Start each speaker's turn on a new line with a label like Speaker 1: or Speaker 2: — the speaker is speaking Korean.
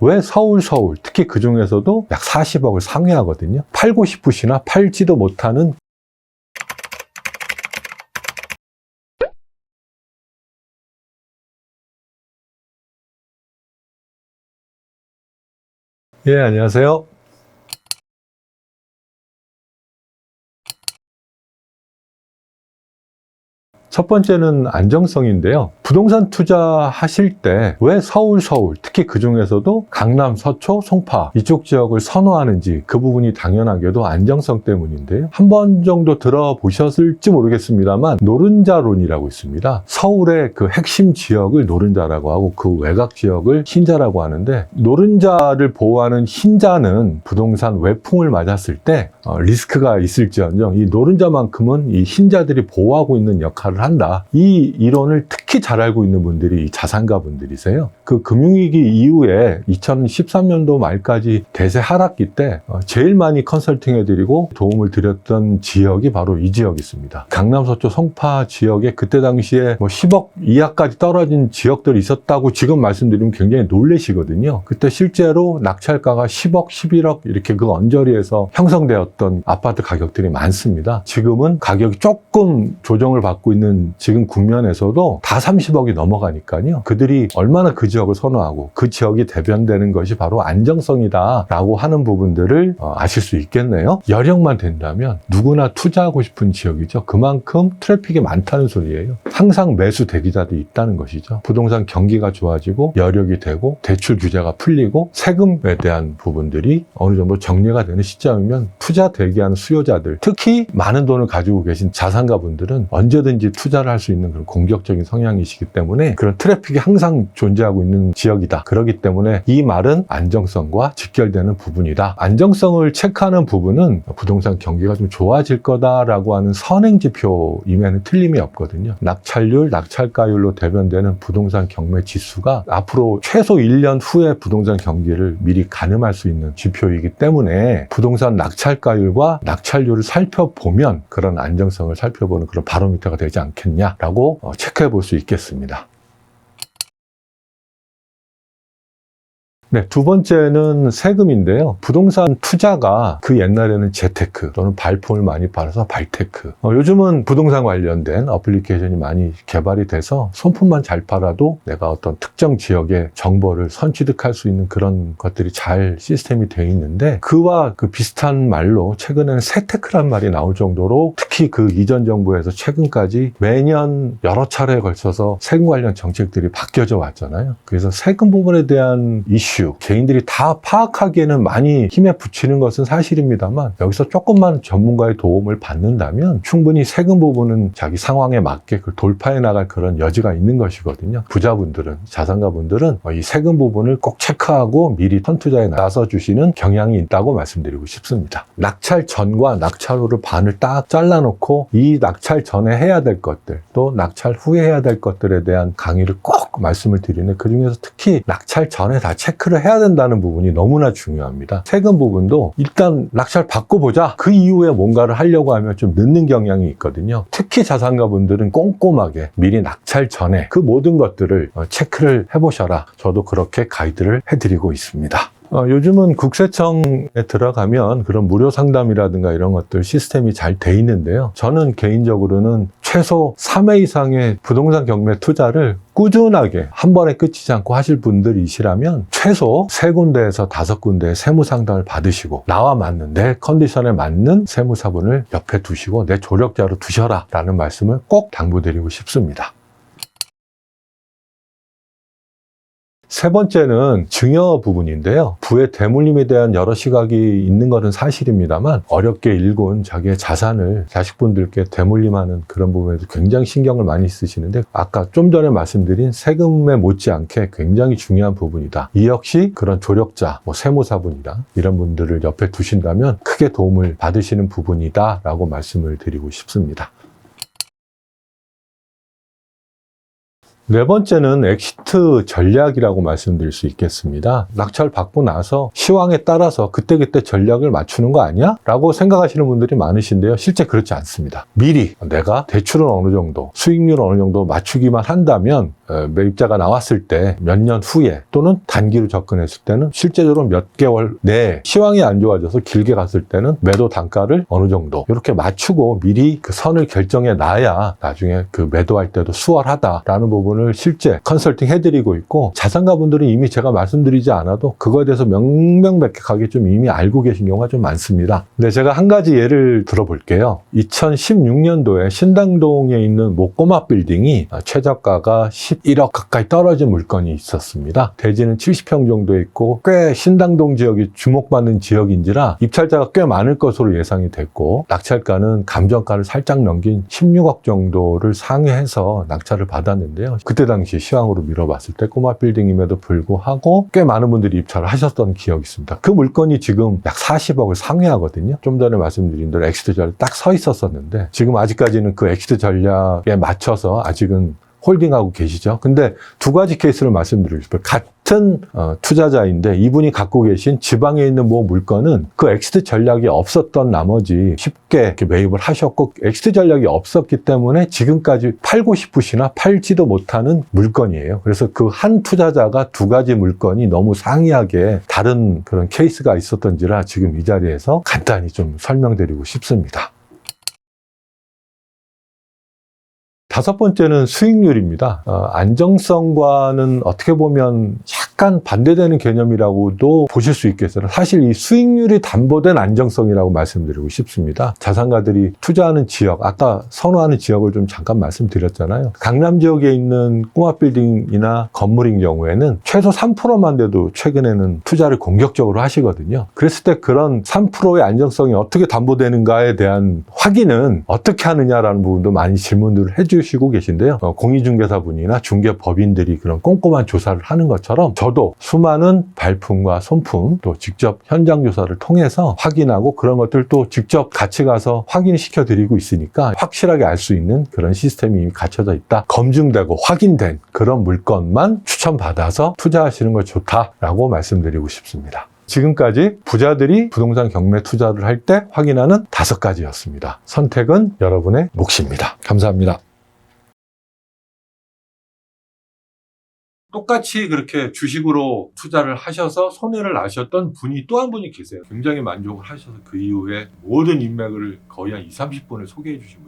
Speaker 1: 왜 서울, 특히 그 중에서도 약 40억을 상회하거든요. 팔고 싶으시나 팔지도 못하는 예, 안녕하세요. 첫 번째는 안정성인데요. 부동산 투자하실 때 왜 서울, 특히 그 중에서도 강남, 서초, 송파 이쪽 지역을 선호하는지 그 부분이 당연하게도 안정성 때문인데요. 한 번 정도 들어보셨을지 모르겠습니다만 노른자론이라고 있습니다. 서울의 그 핵심 지역을 노른자라고 하고 그 외곽 지역을 흰자라고 하는데, 노른자를 보호하는 흰자는 부동산 외풍을 맞았을 때 리스크가 있을지언정 이 노른자만큼은 이 흰자들이 보호하고 있는 역할을 한다. 이 이론을 특히 잘 알고 있는 분들이 이 자산가 분들이세요. 그 금융위기 이후에 2013년도 말까지 대세 하락기 때 제일 많이 컨설팅해드리고 도움을 드렸던 지역이 바로 이 지역이 있습니다. 강남, 서초, 송파 지역에 그때 당시에 10억 이하까지 떨어진 지역들이 있었다고 지금 말씀드리면 굉장히 놀라시거든요. 그때 실제로 낙찰가가 10억, 11억 이렇게 그 언저리에서 형성되었던 아파트 가격들이 많습니다. 지금은 가격이 조금 조정을 받고 있는 지금 국면에서도 다 30억이 넘어가니까요. 그들이 얼마나 그 지역을 선호하고 그 지역이 대변되는 것이 바로 안정성이다 라고 하는 부분들을 아실 수 있겠네요. 여력만 된다면 누구나 투자하고 싶은 지역이죠. 그만큼 트래픽이 많다는 소리예요. 항상 매수 대기자들이 있다는 것이죠. 부동산 경기가 좋아지고 여력이 되고 대출 규제가 풀리고 세금에 대한 부분들이 어느 정도 정리가 되는 시점이면 투자 대기하는 수요자들, 특히 많은 돈을 가지고 계신 자산가 분들은 언제든지 투자를 할 수 있는 그런 공격적인 성향이시기 때문에 그런 트래픽이 항상 존재하고 있는 지역이다. 그렇기 때문에 이 말은 안정성과 직결되는 부분이다. 안정성을 체크하는 부분은 부동산 경기가 좀 좋아질 거다라고 하는 선행지표임에는 틀림이 없거든요. 낙찰률, 낙찰가율로 대변되는 부동산 경매 지수가 앞으로 최소 1년 후에 부동산 경기를 미리 가늠할 수 있는 지표이기 때문에 부동산 낙찰가율과 낙찰률을 살펴보면 그런 안정성을 살펴보는 그런 바로미터가 되지 않겠냐라고 체크해 볼 수 있겠습니다. 네, 두 번째는 세금인데요. 부동산 투자가 그 옛날에는 재테크 또는 발품을 많이 팔아서 발테크, 요즘은 부동산 관련된 어플리케이션이 많이 개발이 돼서 손품만 잘 팔아도 내가 어떤 특정 지역의 정보를 선취득할 수 있는 그런 것들이 잘 시스템이 되어 있는데, 그와 그 비슷한 말로 최근에는 세테크란 말이 나올 정도로 특히 그 이전 정부에서 최근까지 매년 여러 차례에 걸쳐서 세금 관련 정책들이 바뀌어져 왔잖아요. 그래서 세금 부분에 대한 이슈, 개인들이 다 파악하기에는 많이 힘에 부치는 것은 사실입니다만, 여기서 조금만 전문가의 도움을 받는다면 충분히 세금 부분은 자기 상황에 맞게 그걸 돌파해 나갈 그런 여지가 있는 것이거든요. 부자분들은, 자산가분들은 이 세금 부분을 꼭 체크하고 미리 선투자에 나서 주시는 경향이 있다고 말씀드리고 싶습니다. 낙찰 전과 낙찰 후를 반을 딱 잘라놓고 이 낙찰 전에 해야 될 것들, 또 낙찰 후에 해야 될 것들에 대한 강의를 꼭 말씀을 드리는, 그 중에서 특히 낙찰 전에 다 체크를 해야 된다는 부분이 너무나 중요합니다. 세금 부분도 일단 낙찰 받고 보자, 그 이후에 뭔가를 하려고 하면 좀 늦는 경향이 있거든요. 특히 자산가분들은 꼼꼼하게 미리 낙찰 전에 그 모든 것들을 체크를 해보셔라. 저도 그렇게 가이드를 해드리고 있습니다. 요즘은 국세청에 들어가면 그런 무료 상담이라든가 이런 것들 시스템이 잘 돼 있는데요. 저는 개인적으로는 최소 3회 이상의 부동산 경매 투자를 꾸준하게 한 번에 끝이지 않고 하실 분들이시라면 최소 3군데에서 5군데의 세무 상담을 받으시고 나와 맞는, 내 컨디션에 맞는 세무사분을 옆에 두시고 내 조력자로 두셔라 라는 말씀을 꼭 당부드리고 싶습니다. 세 번째는 증여 부분인데요. 부의 대물림에 대한 여러 시각이 있는 것은 사실입니다만, 어렵게 일군 자기의 자산을 자식분들께 대물림하는 그런 부분에도 굉장히 신경을 많이 쓰시는데, 아까 좀 전에 말씀드린 세금에 못지않게 굉장히 중요한 부분이다. 이 역시 그런 조력자, 세무사분이나 이런 분들을 옆에 두신다면 크게 도움을 받으시는 부분이다 라고 말씀을 드리고 싶습니다. 네 번째는 엑시트 전략이라고 말씀드릴 수 있겠습니다. 낙찰 받고 나서 시황에 따라서 그때그때 전략을 맞추는 거 아니야? 라고 생각하시는 분들이 많으신데요. 실제 그렇지 않습니다. 미리 내가 대출은 어느 정도, 수익률은 어느 정도 맞추기만 한다면 매입자가 나왔을 때 몇 년 후에 또는 단기로 접근했을 때는 실제적으로 몇 개월 내에 시황이 안 좋아져서 길게 갔을 때는 매도 단가를 어느 정도 이렇게 맞추고 미리 그 선을 결정해 놔야 나중에 그 매도할 때도 수월하다라는 부분을 실제 컨설팅 해드리고 있고, 자산가분들은 이미 제가 말씀드리지 않아도 그거에 대해서 명명백백하게 좀 이미 알고 계신 경우가 좀 많습니다. 근데 제가 한 가지 예를 들어볼게요. 2016년도에 신당동에 있는 꼬마 빌딩이 최저가가 11억 가까이 떨어진 물건이 있었습니다. 대지는 70평 정도 있고 꽤 신당동 지역이 주목받는 지역인지라 입찰자가 꽤 많을 것으로 예상이 됐고, 낙찰가는 감정가를 살짝 넘긴 16억 정도를 상회해서 낙찰을 받았는데요. 그때 당시 시황으로 밀어봤을 때 꼬마 빌딩임에도 불구하고 꽤 많은 분들이 입찰을 하셨던 기억이 있습니다. 그 물건이 지금 약 40억을 상회하거든요. 좀 전에 말씀드린 대로 엑시트 전략 딱 서 있었었는데 지금 아직까지는 그 엑시트 전략에 맞춰서 아직은 홀딩하고 계시죠. 근데 두 가지 케이스를 말씀드리고 싶어요. 같은 투자자인데 이분이 갖고 계신 지방에 있는 뭐 물건은 그 엑시트 전략이 없었던 나머지 쉽게 이렇게 매입을 하셨고, 엑시트 전략이 없었기 때문에 지금까지 팔고 싶으시나 팔지도 못하는 물건이에요. 그래서 그 한 투자자가 두 가지 물건이 너무 상이하게 다른 그런 케이스가 있었던지라 지금 이 자리에서 간단히 좀 설명드리고 싶습니다. 다섯 번째는 수익률입니다. 안정성과는 어떻게 보면 약간 반대되는 개념이라고도 보실 수 있겠어요. 사실 이 수익률이 담보된 안정성이라고 말씀드리고 싶습니다. 자산가들이 투자하는 지역, 아까 선호하는 지역을 좀 잠깐 말씀드렸잖아요. 강남 지역에 있는 꼬마 빌딩이나 건물인 경우에는 최소 3%만 돼도 최근에는 투자를 공격적으로 하시거든요. 그랬을 때 그런 3%의 안정성이 어떻게 담보되는가에 대한 확인은 어떻게 하느냐라는 부분도 많이 질문들을 해주시고 계신데요. 공인중개사분이나 중개법인들이 그런 꼼꼼한 조사를 하는 것처럼 저도 수많은 발품과 손품 또 직접 현장 조사를 통해서 확인하고 그런 것들 또 직접 같이 가서 확인시켜 드리고 있으니까 확실하게 알 수 있는 그런 시스템이 이미 갖춰져 있다. 검증되고 확인된 그런 물건만 추천받아서 투자하시는 거 좋다라고 말씀드리고 싶습니다. 지금까지 부자들이 부동산 경매 투자를 할 때 확인하는 5가지였습니다. 선택은 여러분의 몫입니다. 감사합니다. 똑같이 그렇게 주식으로 투자를 하셔서 손해를 나셨던 분이 또 한 분이 계세요. 굉장히 만족을 하셔서 그 이후에 모든 인맥을 거의 한 20, 30분을 소개해 주신 분.